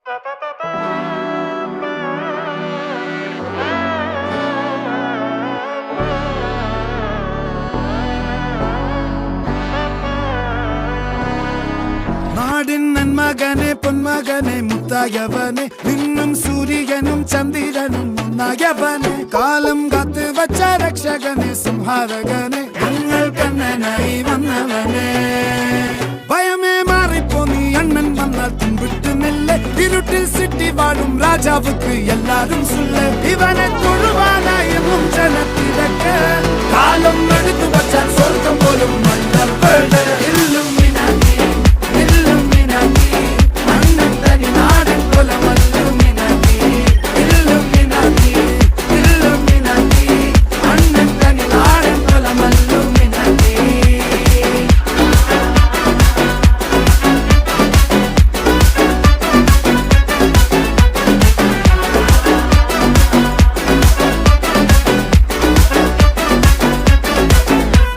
നാടിൻ നന്മകനെ പൊന്മകനെ മുത്തായവനെ നിന്നും സൂര്യനും ചന്ദ്രനും ഒന്നായവനെ കാലം കാത്ത് വച്ച രക്ഷകനെ സംഹാരകനെ ഞങ്ങൾ കണ്ണനായി വന്നവനെ ഭയമേ മാറിപ്പോ നീ അണ്ണൻ വന്നാൽ തുമ്പിട്ട് നെല്ല് ഇരുട്ടിൽ സിറ്റി വാഴും രാജാവുക്ക് എല്ലാരും സുല്ല് ഇവനെ തൊഴുവാനായി എന്നും ജനത്തിരക്ക് കാലം എടുത്തു വച്ചാൽ സ്വർഗം പോലും മണ്ണൽ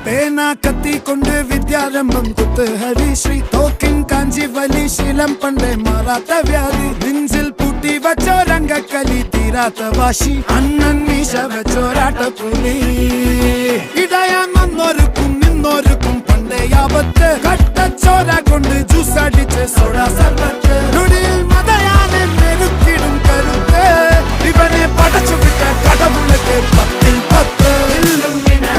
വേണ്ട കത്തിക്കൊണ്ട് വിദ്യാരംഭം കുത്ത് ഹരിശ്രീ തോക്കിൻ കാഞ്ചി വലി ശീലം പണ്ടേ മാറാത്ത വ്യാധി നെഞ്ചിൽ പൂട്ടി വച്ചോരംഗക്കലി തീരാത്ത വാശി അണ്ണൻ മീശ വെച്ചോരാട്ടപ്പുലി ഇടയാൻ വന്നോരുക്കും നിന്നോരുക്കും പണ്ടേ ആപത്ത് കട്ടച്ചോര കൊണ്ട് ജ്യൂസ് അടിച്ച് സോഡാ സർബത്ത് നുടിയിൽ മതയാനെ മെരുക്കിടും കരുത്ത് ഇവനെ പടച്ചു വിട്ട കടമുളക്ക് 10-10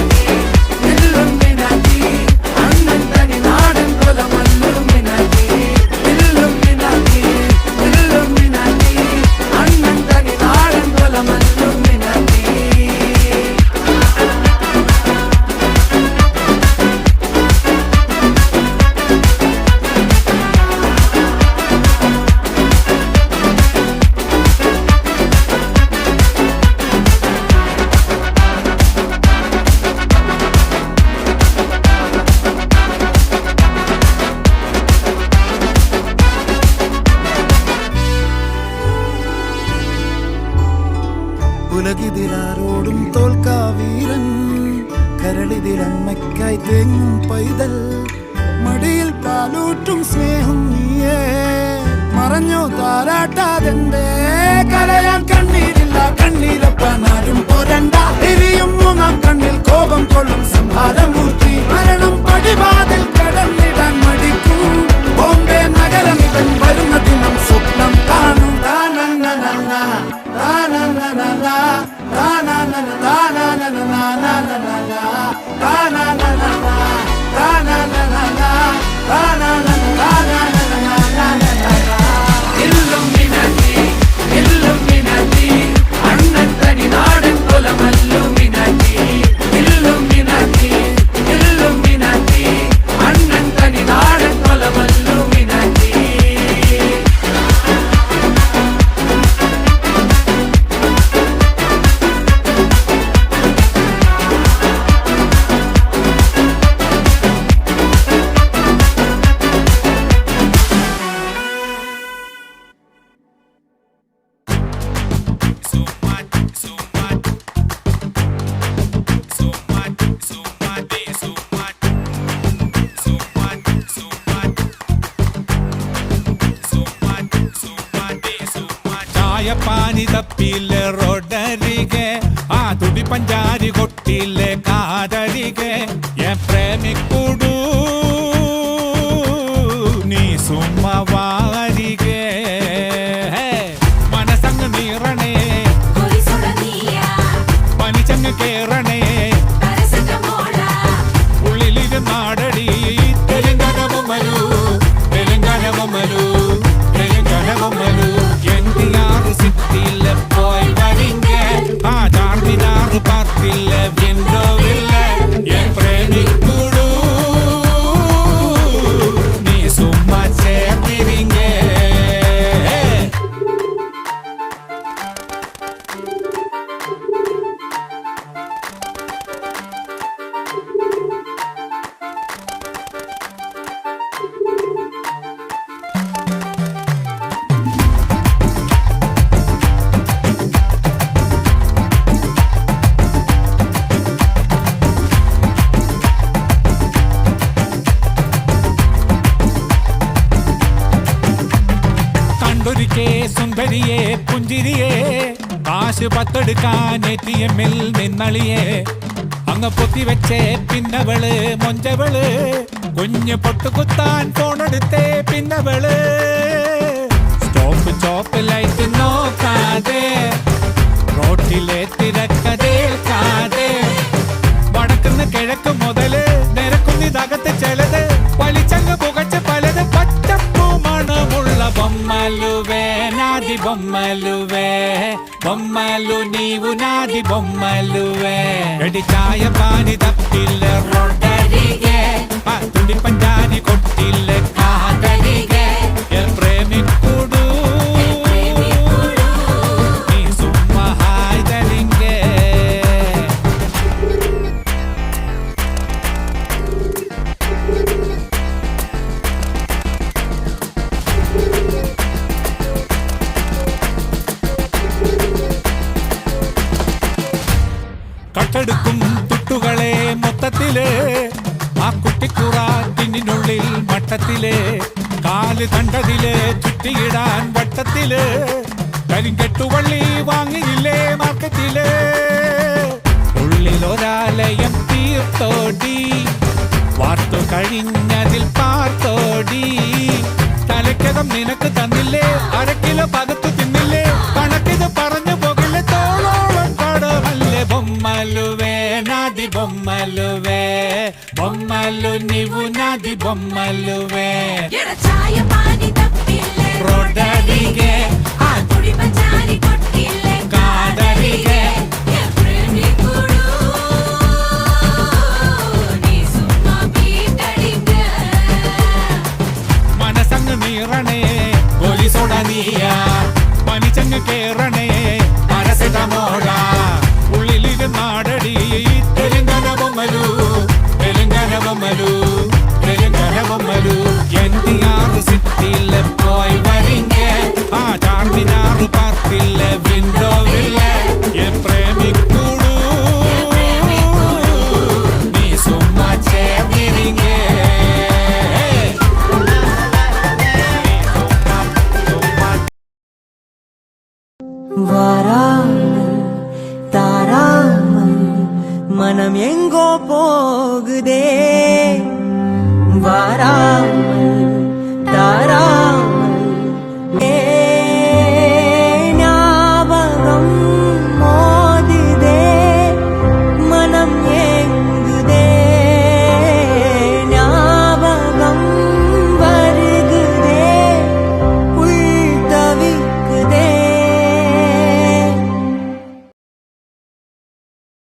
ഉലകിതിലാരോടും തോൽക്കാ വീരൻ കരളിതിലമ്മയ്ക്കായി തേങ്ങും പൈതൽ മടിയിൽ പാലൂട്ടും സ്നേഹം നീയേ മറഞ്ഞോ താരാട്ടാതെന്തേ കരയാൻ കണ്ണീരില്ല കണ്ണീരപ്പനാരും പോരണ്ട എരിയും മൂന്നാം കണ്ണിൽ കോപം കൊള്ളും സംഹാരമൂർത്തി മരണം പടിവാതിൽ കടന്നിടാൻ മടിക്കും ബോംബെ നഗരമിതൻ വരുന്ന ദിനം സ്വപ്നം കാണും പാനി തപ്പിലെ റോഡരികെ ആ തുടി പഞ്ചാരി കൊട്ടിലെ കാതരികെ പ്രേമിക്കൂടൂ നീ സുമ്മവാരികെ മനസങ്ങ് നീറണേ പനിച്ചങ്ങ് കേറണേ ഉള്ളിലിരുന്നാടടി തെലുങ്കാനമൊമ്മലു തെലുങ്കാനമൊമ്മലു തെലുങ്കാനമൊമ്മലു സിറ്റിയിലെ പോയി വരിങ്ക ആ ചാർമിനാർ പാർക്കിലെ വിൻഡോവിലെ പ്രേമിക്കൂടൂ നീ സുമ്മ ചേർന്നിരിങ്ങ കണ്ടൊരിക്കേ സുന്ദരിയെ പുഞ്ചിരിയെ കാശ് പത്തെടുക്കാൻ ATM-ൽ നിന്നളിയെ അങ്ങ് പൊത്തിവെച്ചേ പിന്നവള് മൊഞ്ചവള് കുഞ്ഞ് പൊട്ടുകുത്താൻ ഫോണെടുത്തേ പിന്നവള് സ്റ്റോപ്പ് ലൈറ്റ് നോക്കാതെ റോട്ടിലെ തിരക്കതേൽക്കാതെ വടക്കുന്ന് കിഴക്ക് മുതല് നിരക്കുന്നിതകത്ത് ചിലത് വലിച്ചങ്ങ് പുകച്ച് പലത് പച്ചപ്പൂ മണമുള്ള ബൊമ്മലുവേ നാദി ബൊമ്മലുവേ బొమ్మలు నీవు నాది బొమ్మలువే గడి చాయ పాని తప్పిల్ల రొట్టరిగే తుండి పంజాని కొట్టిల్ల కాదరిగే ప్రేమికుడు నీ సుమ్మ హాయిదరింగే കട്ടെടുക്കും തുട്ടുകളെ മൊത്തത്തില് ആ കുട്ടിക്കുറാറ്റിനുള്ളിൽ മട്ടത്തില് കാല് കണ്ടതില് ചുറ്റിയിടാൻ വട്ടത്തില് കരിങ്കെട്ടുവള്ളി വാങ്ങിയില്ലേ മാർക്കറ്റില് ഉള്ളിലൊരാലയം തീർത്തോടി വാർത്തു കഴിഞ്ഞതിൽ പാർത്തോടി തലക്കകം നിനക്ക് തന്നില്ലേ അരക്കിലോ പകത്തു തിന്നില്ലേ കണക്കിത് പറഞ്ഞു പോകില്ലേ തോളോളം കടമല്ലേ బొమ్మలువే నాది బొమ్మలువే బొమ్మలు నీవు నాది బొమ్మలువే రోడ్డరిగే కాదరిగే മനസങ്ങ് നീറണേ പോലീസോടനിയ പനിച്ചങ്ങ് കേറണേ പരസിതമോട ഉള്ളിലിരുന്നാടടി തെലുങ്കന ബൊമ്മലു തെലുങ്കന ബൊമ്മലു തെലുങ്കന ബൊമ്മലു NTR സിറ്റിയില് പോയി വരിങ്ക ആ ചാർമിനാറ് പാർക്കില് വിൻഡോവില് എൻ പ്രേമിക്കുടു നീ സുമ്മ ചേർന്നിരിങ്ങേ வாராமல் தாராமல் மனம் எங்கோ போகுதே வாராமல்